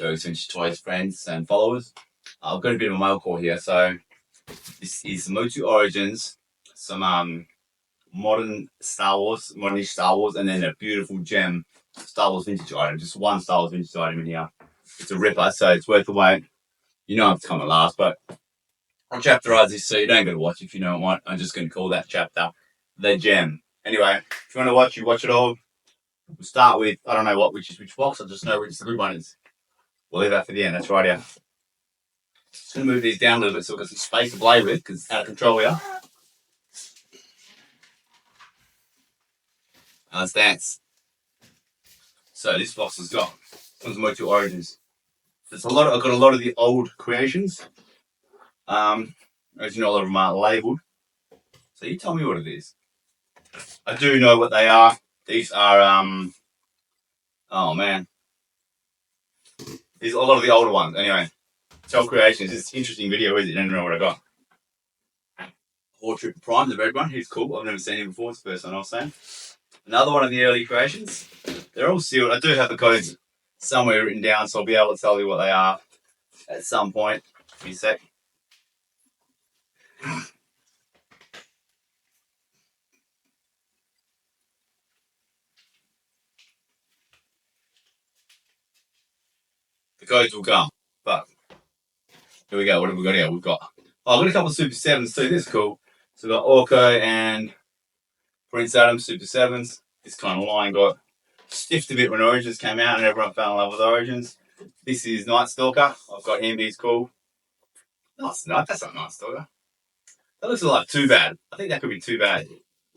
Ghost Vintage Toys friends and followers. I've got a bit of a mail call here. So this is Motu Origins, some modern Star Wars, modern-ish Star Wars, and then a beautiful gem Star Wars vintage item. Just one Star Wars vintage item in here. It's a ripper, so it's worth the wait. You know it's coming last, but I'll chapterize this so you don't go to watch if you don't want. I'm just going to call that chapter the gem. Anyway, if you want to watch, you watch it all. We'll start with, I don't know which is which box, I just know which the good one is. We'll leave that for the end, that's right here. Just going to move these down a little bit so we've got some space to play with because it's out of control here. That's so this box has got some Motu Origins. I've got a lot of the old creations. As you know, a lot of them aren't labelled. So you tell me what it is. I do know what they are. These are oh man. These are a lot of the older ones. Anyway, Tell Creations. It's an interesting video, isn't it? You don't know what I got. Horde Trooper Prime, the red one. He's cool. I've never seen him before. It's the first one I've seen. Another one of the early creations. They're all sealed. I do have the codes somewhere written down, so I'll be able to tell you what they are at some point. Give me a sec. The codes will come, but here we go. What have we got here? I've got a couple of Super 7s too. This is cool. So we've got Orko and Prince Adam Super 7s. This kind of line got stiffed a bit when Origins came out and everyone fell in love with Origins. This is Night Stalker. I've got him. He's cool. That's not Night Stalker. That looks like too bad. I think that could be too bad.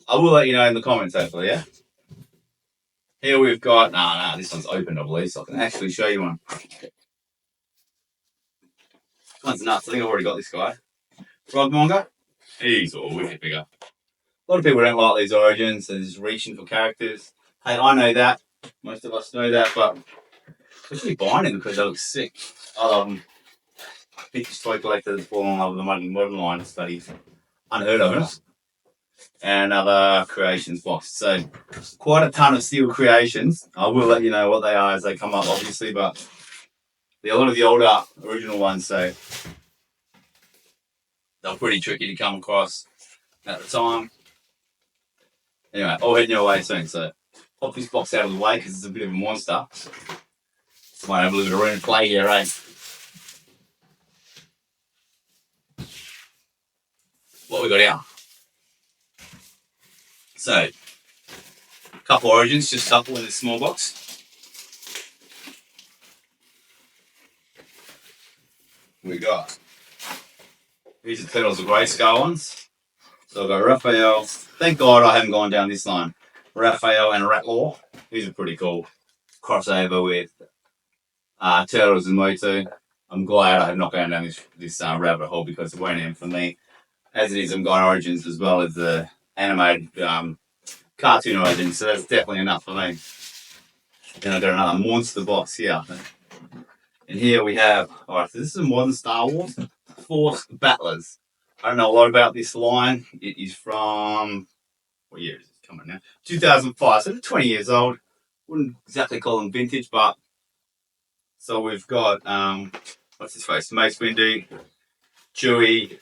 I will let you know in the comments, hopefully, yeah? Here we've got... Nah, this one's open, I believe, so I can actually show you one. This one's nuts. I think I've already got this guy. Frogmonger. He's all wicked bigger. A lot of people don't like these Origins. They're just reaching for characters. Hey, I know that. Most of us know that, but I'm actually buying them because they look sick. I love them. Vintage toy collectors fall in love with the modern line studies. Unheard of it. And another creations box. So quite a ton of steel creations. I will let you know what they are as they come up, obviously, but a lot of the older original ones, so they're pretty tricky to come across at the time. Anyway, all heading your way soon. So pop this box out of the way because it's a bit of a monster. Might have a little bit of room to play here, eh? What we got here? So, a couple Origins, just a couple in this small box. We got these are Turtles of Grayskull ones. So I've got Raphael. Thank God I haven't gone down this line. Raphael and Ratlaw. These are pretty cool. Crossover with Turtles and Motu. I'm glad I have not gone down this rabbit hole because it won't end for me. As it is, I'm going Origins as well as the animated cartoon Origins, so that's definitely enough for me. Then I've got another monster box here. And here we have, alright, so this is a modern Star Wars Force Battlers. I don't know a lot about this line. It is from, what year is it coming now? 2005, so they're 20 years old. Wouldn't exactly call them vintage, but so we've got, what's his face? Mace Windu, Chewie,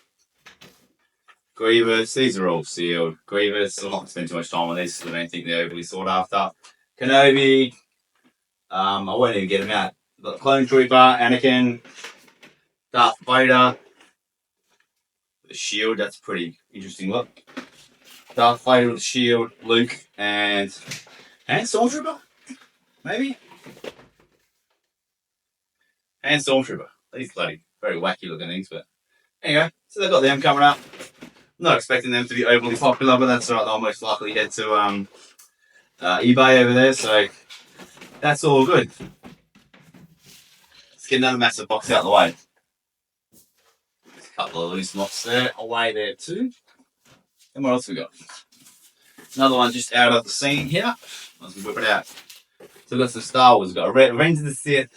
Grievous. These are all sealed. Grievous, I'm not going to spend too much time on this because I don't think they're overly sought after. Kenobi, I won't even get them out. We've got Clone Trooper, Anakin, Darth Vader, the shield, that's a pretty interesting look. Darth Vader with the shield, Luke, and Stormtrooper? Maybe? And Stormtrooper. These bloody very wacky looking things, but anyway, so they've got them coming up. I'm not expecting them to be overly popular, but that's right, they'll most likely head to eBay over there, so that's all good. Let's get another massive box out of the way. There's a couple of loose locks there, away there too. And what else we got? Another one just out of the scene here. Let's whip it out. So we've got some Star Wars. We've got Revenge of the Sith,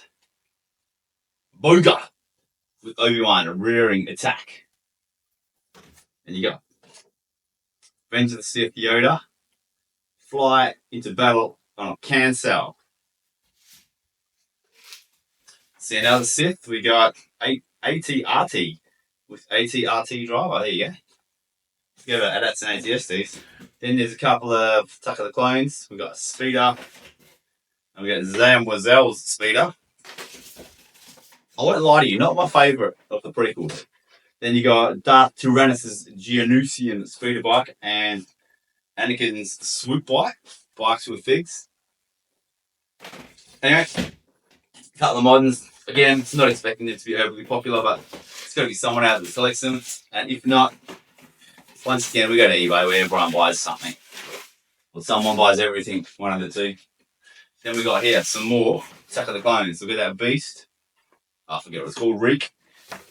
Boga with Obi-Wan, a rearing attack. And you got Revenge of the Sith Yoda, fly into battle on a cancel. See another Sith. We got ATRT with ATRT driver. There you go. Yeah, that's an ATSTs. Then there's a couple of Attack of the Clones. We got Speeder. And we got Zam Wazel's Speeder. I won't lie to you, not my favourite of the prequels. Then you got Darth Tyrannus' Geonusian Speeder bike and Anakin's Swoop bike. Bikes with figs. Anyway, a couple of moderns. Again, it's not expecting it to be overly popular, but it's got to be someone out that selects them. And if not, once again, we go to eBay where everyone buys something. Or someone buys everything, one of the two. Then we got here some more Attack of the Clones. Look at that beast. I forget what it's called. Reek.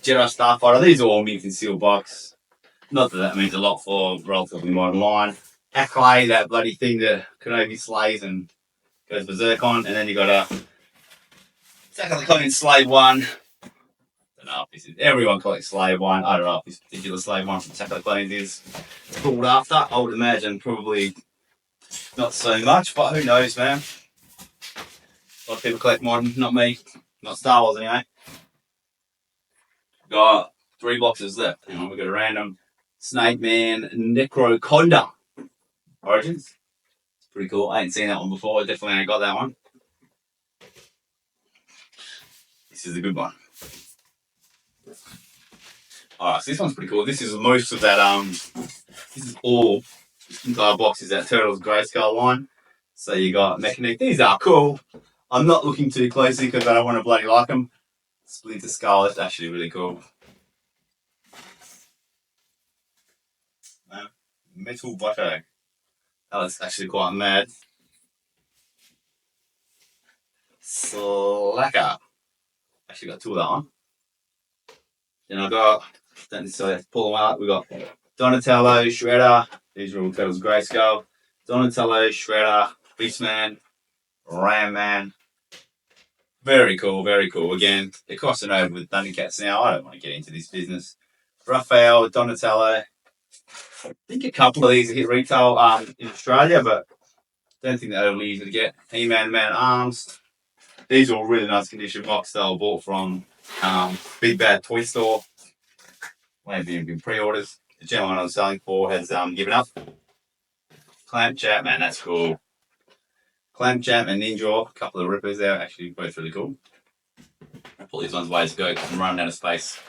Jedi Starfighter. These are all mint and sealed box. Not that that means a lot for relatively modern line. Acklay, that bloody thing that Kenobi slays and goes berserk on. And then you got a Attack of the Clones Slave 1. I don't know if this is, everyone collects Slave 1. I don't know if this particular Slave 1 from Attack of the Clones is called after. I would imagine probably not so much, but who knows, man. A lot of people collect modern, not me. Not Star Wars anyway. Got 3 boxes left. Hang on, we got a random Snake Man Necroconda Origins. It's pretty cool. I ain't seen that one before. I definitely ain't got that one. This is a good one. Alright, so this one's pretty cool. This is most of that, this is all, this entire box is that Turtles Grayskull line. So you got Mechanic. These are cool. I'm not looking too closely because I don't want to bloody like them. Splinter Skull, that's actually really cool. Metal Butter. That was actually quite mad. Slacker. Actually got 2 of that one. Then I got, don't necessarily have to pull them out. We got Donatello, Shredder. These are all Turtles Grayskull. Donatello, Shredder, Beastman, Ram Man. Very cool, very cool. Again, they're crossing over with Thundercats now. I don't want to get into this business. Raphael, Donatello. I think a couple of these hit retail in Australia, but don't think they're overly easy to get. He-Man, Man at Arms. These are all really nice condition box that I bought from Big Bad Toy Store. Maybe even been pre-orders. The gentleman I was selling for has given up. Clamp Chat, man, that's cool. Clamp Jam and Ninja, a couple of rippers there, actually both really cool. I'll pull these ones ways to go because I'm running out of space.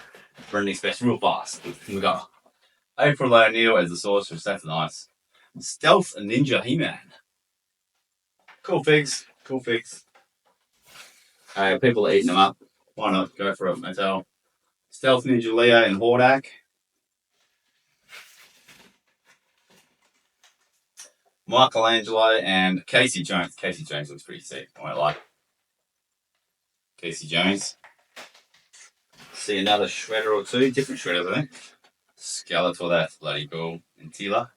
Running space real fast. We got April O'Neil as the Sorceress, that's nice. Stealth Ninja He-Man. Cool figs, cool figs. People are eating them up. Why not? Go for it, Mattel. Stealth Ninja Leo and Hordak. Michelangelo and Casey Jones. Casey Jones looks pretty sick. I won't lie. Casey Jones. See another Shredder or 2. Different Shredders, I think. Skeletor, that's bloody cool. And Tila.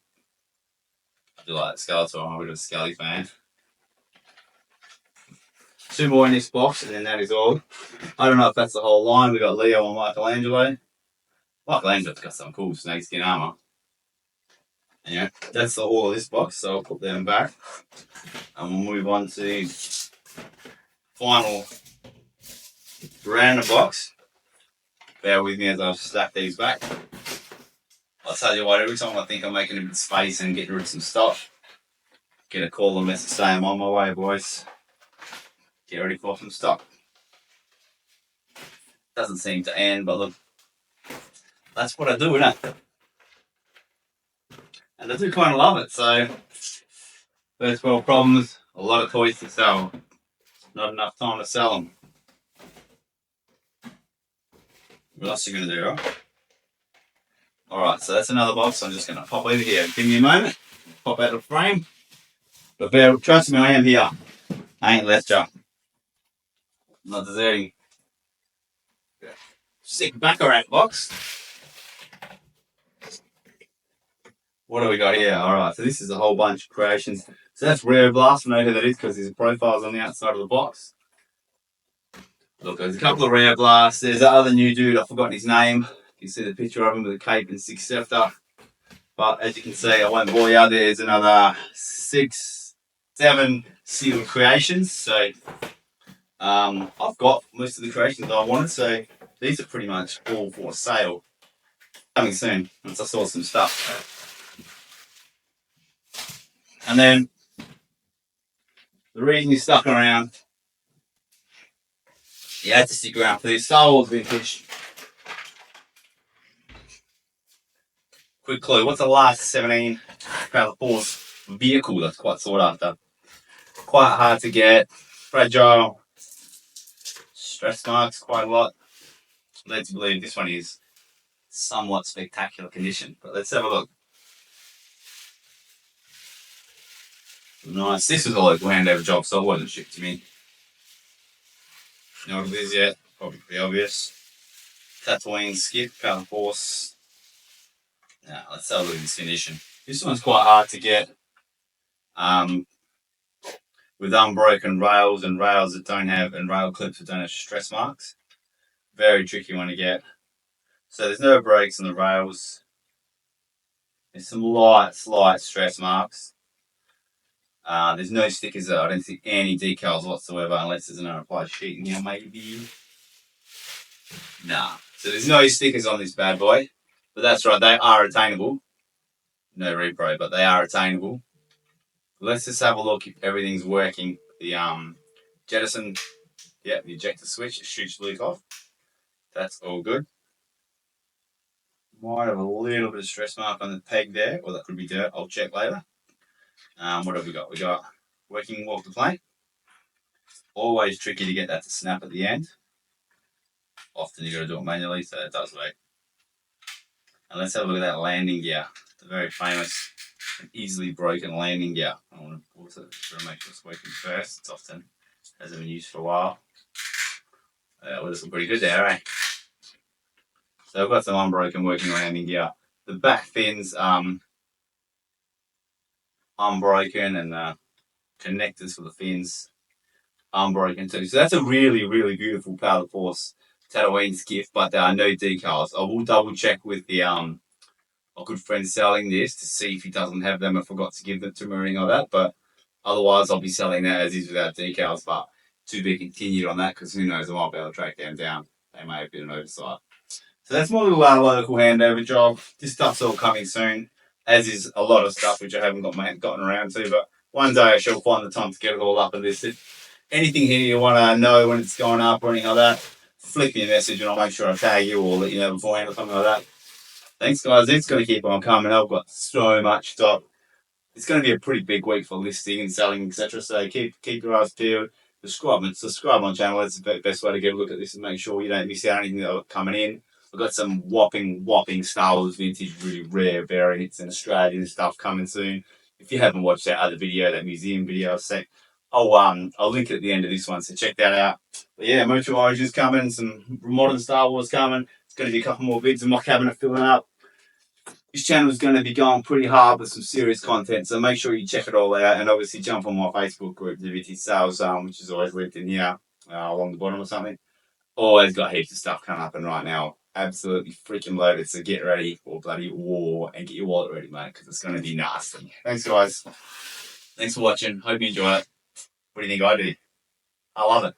I do like Skeletor. I'm a bit of a Skelly fan. 2 more in this box, and then that is all. I don't know if that's the whole line. We got Leo and Michelangelo. Michelangelo's got some cool snakeskin armor. Anyway, that's all of this box, so I'll put them back. And we'll move on to final random box. Bear with me as I stack these back. I'll tell you what, every time I think I'm making a bit of space and getting rid of some stuff, get a call and message saying I'm on my way, boys. Get ready for some stock. Doesn't seem to end, but look, that's what I do, innit? And I do kind of love it, so first world problems, a lot of toys to sell. Not enough time to sell them. What else are you going to do, right? Alright, so that's another box. I'm just going to pop over here. Give me a moment. Pop out of the frame. But trust me, I am here. I ain't left you. Not deserting. Sick Baccarat box. What do we got here? Alright, so this is a whole bunch of creations. So that's Rare Blast. I know who that is because there's profiles on the outside of the box. Look, there's a couple of Rare Blasts. There's that other new dude, I've forgotten his name. You can see the picture of him with a cape and 6 scepter. But as you can see, I won't bore you. There's another 6, 7 sealed creations. So I've got most of the creations I wanted, so these are pretty much all for sale. Coming soon, once I saw some stuff. And then the reason you're stuck around, you had to stick around for this Star Wars vintage. Quick clue, what's the last 17 Proud Force vehicle that's quite sought after? Quite hard to get, fragile, stress marks quite a lot. Let's believe this one is somewhat spectacular condition, but let's have a look. Nice. This was a local handover job, so it wasn't shipped to me. You know what it is yet? Probably pretty obvious. Tatooine skip, Proud Force. Now, let's have a look at this condition. This one's quite hard to get. With unbroken rails and rails that don't have, and rail clips that don't have stress marks. Very tricky one to get. So there's no breaks on the rails. There's some slight stress marks. There's no stickers though. I don't see any decals whatsoever unless there's an unapplied sheet in here maybe. Nah. So there's no stickers on this bad boy. But that's right, they are attainable. No repro, but they are attainable. Let's just have a look if everything's working. The jettison, the ejector switch shoots loose off. That's all good. Might have a little bit of stress mark on the peg there, or that could be dirt. I'll check later. What have we got? We got working walk to plank. Always tricky to get that to snap at the end. Often you got to do it manually, so it does work. And let's have a look at that landing gear. The very famous and easily broken landing gear. I want to pause it to make sure it's working first. It's often hasn't been used for a while. Well, this looks pretty good there, eh? So I've got some unbroken working landing gear. The back fins unbroken, and connectors for the fins unbroken too. So that's a really, really beautiful Proud Force Tatooine skiff, but there are no decals. I will double check with the a good friend selling this to see if he doesn't have them. I forgot to give them to me or anything like that, but otherwise I'll be selling that as is without decals, but to be continued on that because who knows, I might be able to track them down. They may have been an oversight. So that's my little local handover job. This stuff's all coming soon, as is a lot of stuff which I haven't gotten around to, but one day I shall find the time to get it all up and listed. Anything here you want to know when it's going up or anything like that, flick me a message and I'll make sure I tag you or let you know beforehand or something like that. Thanks, guys. It's going to keep on coming. I've got so much stock. It's going to be a pretty big week for listing and selling, etc. So keep your eyes peeled. Subscribe on the channel. That's the best way to get a look at this and make sure you don't miss out anything that's coming in. I've got some whopping Star Wars vintage, really rare variants and Australian stuff coming soon. If you haven't watched that other video, that museum video, I'll link it at the end of this one, so check that out. But yeah, Motu Origin's coming, some modern Star Wars coming. It's going to be a couple more vids in my cabinet filling up. This channel is going to be going pretty hard with some serious content, so make sure you check it all out, and obviously jump on my Facebook group, the Vintage Sales Zone, which is always linked in here along the bottom or something. Always got heaps of stuff coming up, and right now, absolutely freaking loaded. So get ready for bloody war and get your wallet ready, mate, because it's going to be nasty. Thanks, guys. Thanks for watching. Hope you enjoy it. What do you think I do? I love it.